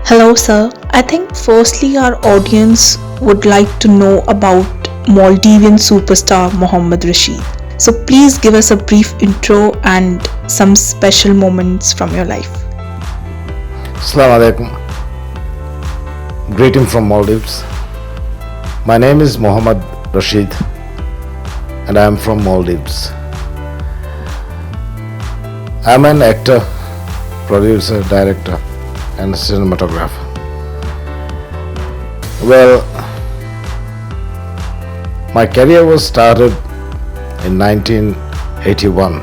Hello, sir. I think firstly our audience would like to know about Maldivian superstar Mohamed Rasheed. So please give us a brief intro and some special moments from your life. Assalamu alaikum. Greeting from Maldives. My name is Mohamed Rasheed and I am from Maldives. I am an actor, producer, director and cinematographer. Well, my career was started in 1981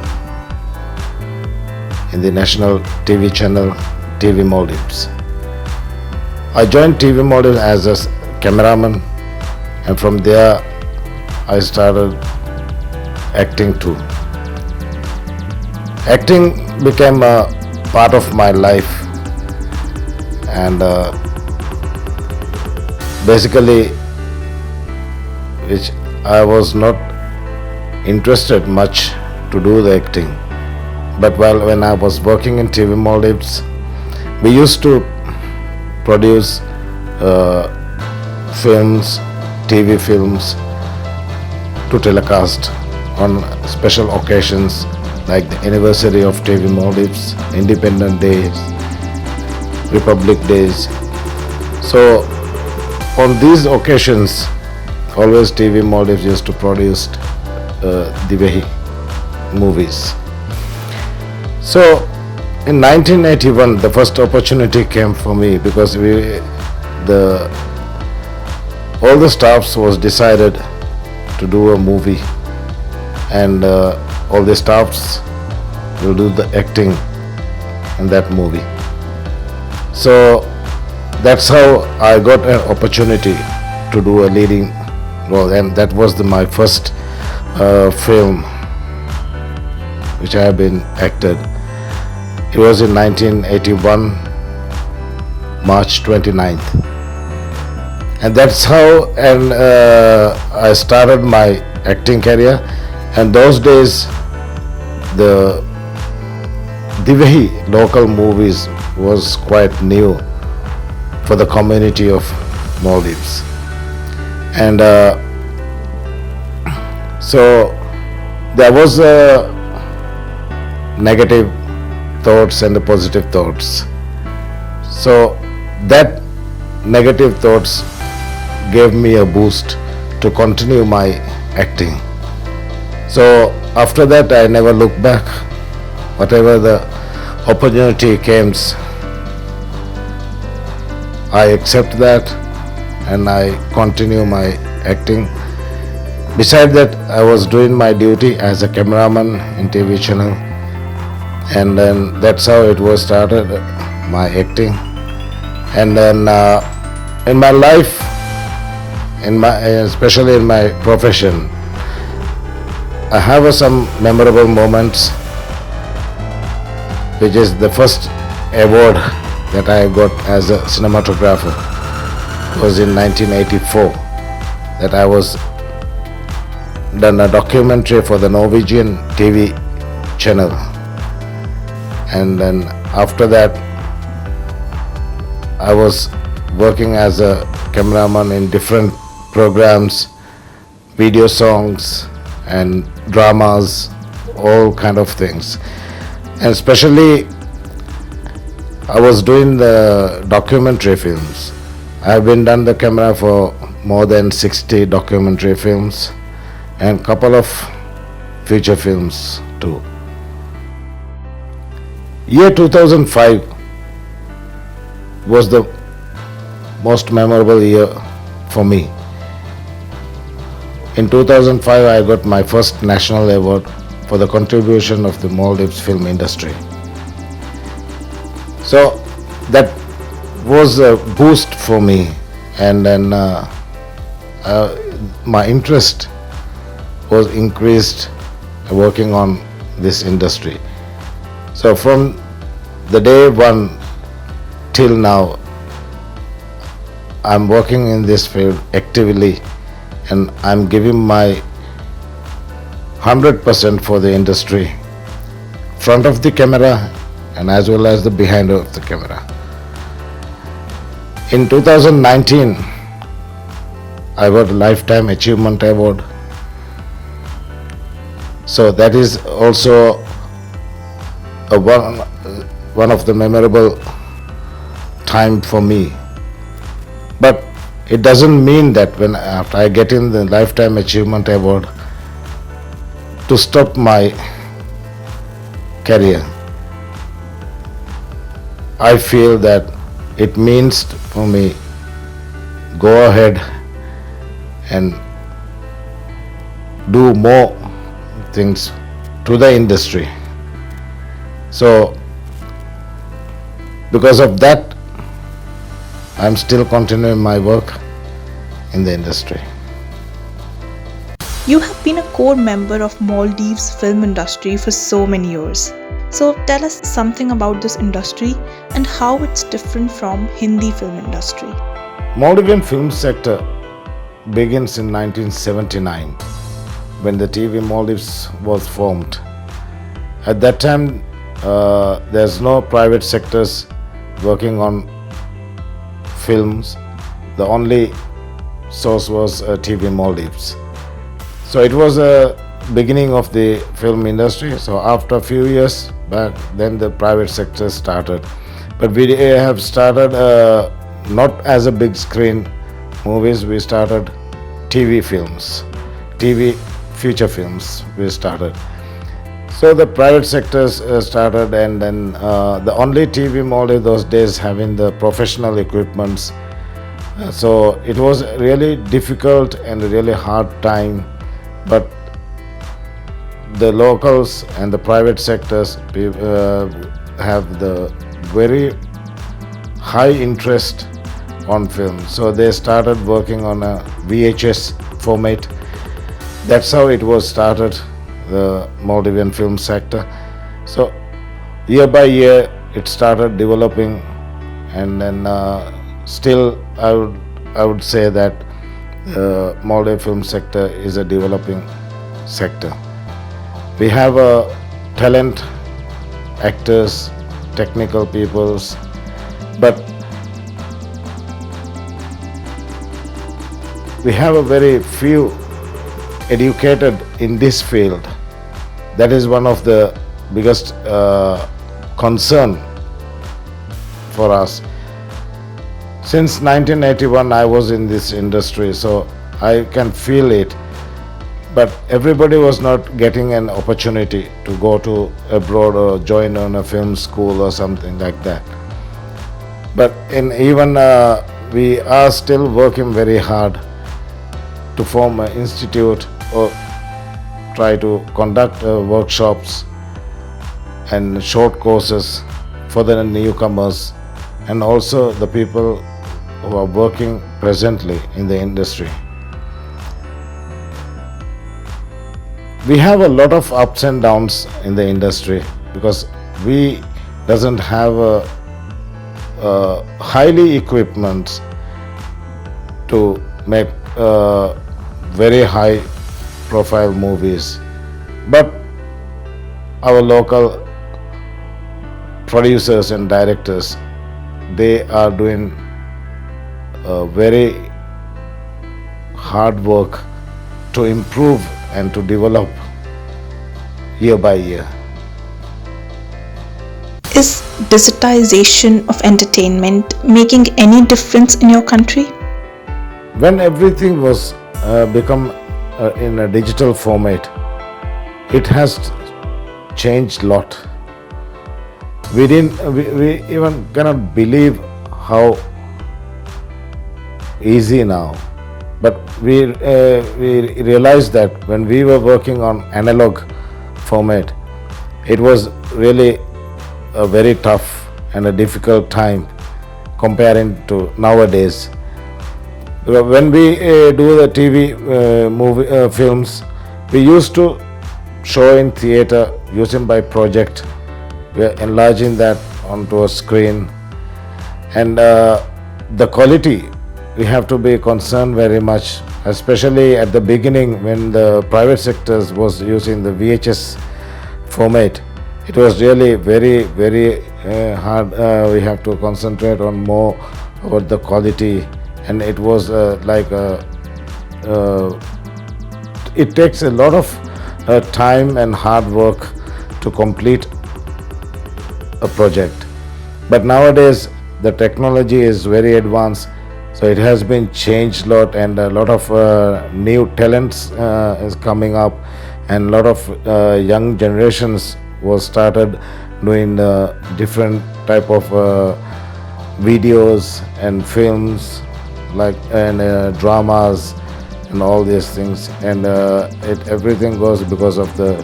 in the national TV channel TV Maldives. I joined TV Maldives as a cameraman and from there I started acting too. Acting became a part of my life and basically which I was not interested much to do the acting. But when I was working in TV Maldives, we used to produce films, TV films to telecast on special occasions like the anniversary of TV Maldives, Independence Days, Republic Days. So on these occasions, always TV Maldives used to produce Divehi movies. So in 1981, the first opportunity came for me because all the staffs was decided to do a movie, and all the staffs will do the acting in that movie. So that's how I got an opportunity to do a leading role, and that was my first film which I have been acted. It was in 1981, March 29th. And that's how I started my acting career. And those days, the Divehi local movies was quite new for the community of Maldives. And so there was negative thoughts and the positive thoughts. So that negative thoughts gave me a boost to continue my acting. So after that I never looked back. Whatever the opportunity comes, I accept that and I continue my acting. Besides that, I was doing my duty as a cameraman in TV channel, and then that's how it was started, my acting. And then in my life, especially in my profession, I have some memorable moments, which is the first award that I got as a cinematographer was in 1984, that I was done a documentary for the Norwegian TV channel. And then after that I was working as a cameraman in different programs, video songs and dramas, all kind of things. And especially I was doing the documentary films. I've been done the camera for more than 60 documentary films and couple of feature films too. Year 2005 was the most memorable year for me. In 2005 I got my first national award for the contribution of the Maldives film industry. So that was a boost for me, and then my interest was increased working on this industry. So from the day one till now, I'm working in this field actively, and I'm giving my 100% for the industry, front of the camera and as well as the behind of the camera. In 2019, I got a Lifetime Achievement Award. So that is also one of the memorable time for me. But it doesn't mean that when after I get in the Lifetime Achievement Award to stop my career. I feel that it means for me go ahead and do more things to the industry. So because of that, I'm still continuing my work in the industry. You have been a core member of Maldives film industry for so many years. So tell us something about this industry and how it's different from Hindi film industry. Maldivian film sector begins in 1979 when the TV Maldives was formed. At that time, there's no private sectors working on films. The only source was TV Maldives. So it was a beginning of the film industry. So after a few years back, then the private sector started. But we have started not as a big screen movies. We started TV films, TV feature films. We started. So the private sectors started, and then the only TV Maldives those days having the professional equipments. So it was really difficult and really hard time. But the locals and the private sectors have the very high interest on film. So they started working on a VHS format. That's how it was started, the Maldivian film sector. So year by year it started developing, and then still I would say that the Maldivian film sector is a developing sector. We have talent, actors, technical peoples, but we have a very few educated in this field. That is one of the biggest concern for us. Since 1981 I was in this industry, so I can feel it. But everybody was not getting an opportunity to go to abroad or join on a film school or something like that. But even we are still working very hard to form an institute or try to conduct workshops and short courses for the newcomers and also the people who are working presently in the industry. We have a lot of ups and downs in the industry because we doesn't have a highly equipment to make very high profile movies, but our local producers and directors, they are doing very hard work to improve and to develop year by year. Is digitization of entertainment making any difference in your country? When everything was become in a digital format, it has changed a lot. We even cannot believe how easy now. But we realized that when we were working on analog format, it was really a very tough and a difficult time comparing to nowadays. When we do the TV movie films, we used to show in theater using by project. We are enlarging that onto a screen, and the quality we have to be concerned very much, especially at the beginning when the private sectors was using the VHS format. It was really very hard. We have to concentrate on more about the quality, and it was uh, it takes a lot of time and hard work to complete a project. But nowadays the technology is very advanced, so it has been changed a lot, and a lot of new talents is coming up, and a lot of young generations was started doing different type of videos and films, like and dramas and all these things, and everything goes because of the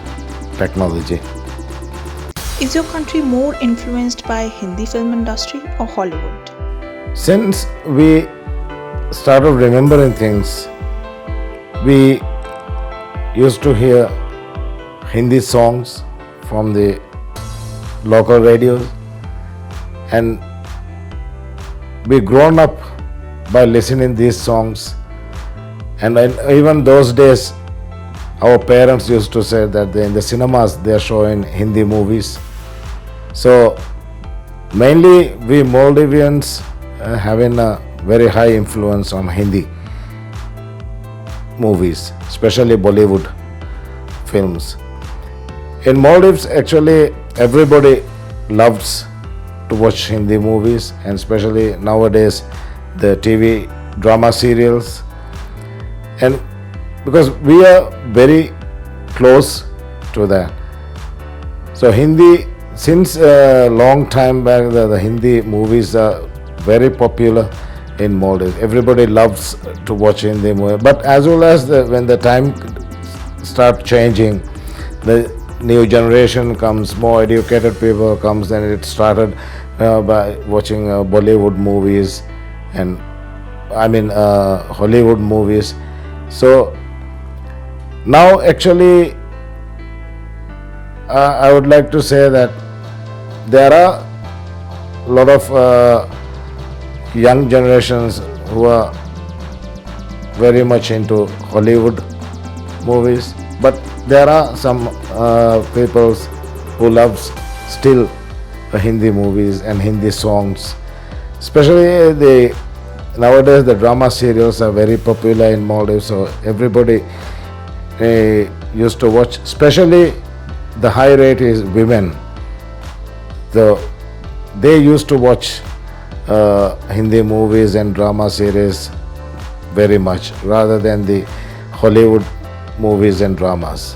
technology. Is your country more influenced by Hindi film industry or Hollywood? Since we started remembering things, we used to hear Hindi songs from the local radios, and we grown up by listening these songs. And even those days, our parents used to say that in the cinemas they are showing Hindi movies. So mainly we Maldivians having a very high influence on Hindi movies, especially Bollywood films. In Maldives, actually everybody loves to watch Hindi movies, and especially nowadays the TV drama serials. And because we are very close to that, so Hindi, since a long time back, the Hindi movies are very popular in Maldives. Everybody loves to watch Hindi movie. But as well as when the time start changing, the new generation comes, more educated people comes, and it started by watching Bollywood movies, and Hollywood movies. So now actually I would like to say that there are a lot of young generations who are very much into Hollywood movies, but there are some people who loves still Hindi movies and Hindi songs. Especially nowadays the drama serials are very popular in Maldives, so everybody used to watch. Especially the high rate is women. So they used to watch Hindi movies and drama series very much, rather than the Hollywood movies and dramas.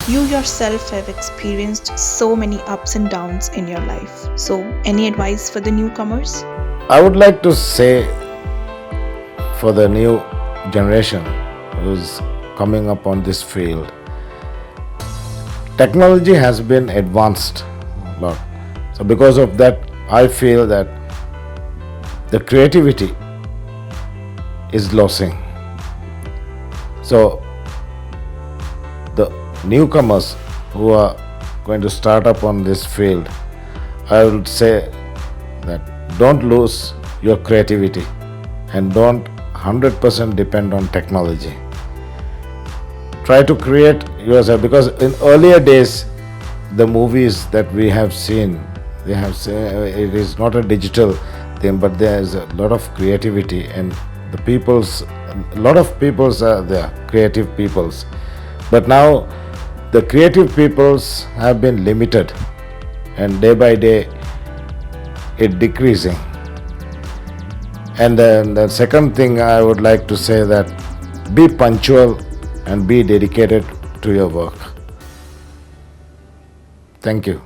You yourself have experienced so many ups and downs in your life. So, any advice for the newcomers? I would like to say for the new generation who's coming up on this field, technology has been advanced a lot. So because of that, I feel that the creativity is losing. So the newcomers who are going to start up on this field, I would say that don't lose your creativity and don't 100% depend on technology. Try to create yourself, because in earlier days the movies that we have seen, it is not a digital thing, but there is a lot of creativity, and a lot of peoples are there, creative peoples. But now the creative peoples have been limited, and day by day it decreasing. And then the second thing I would like to say, that be punctual and be dedicated to your work. Thank you.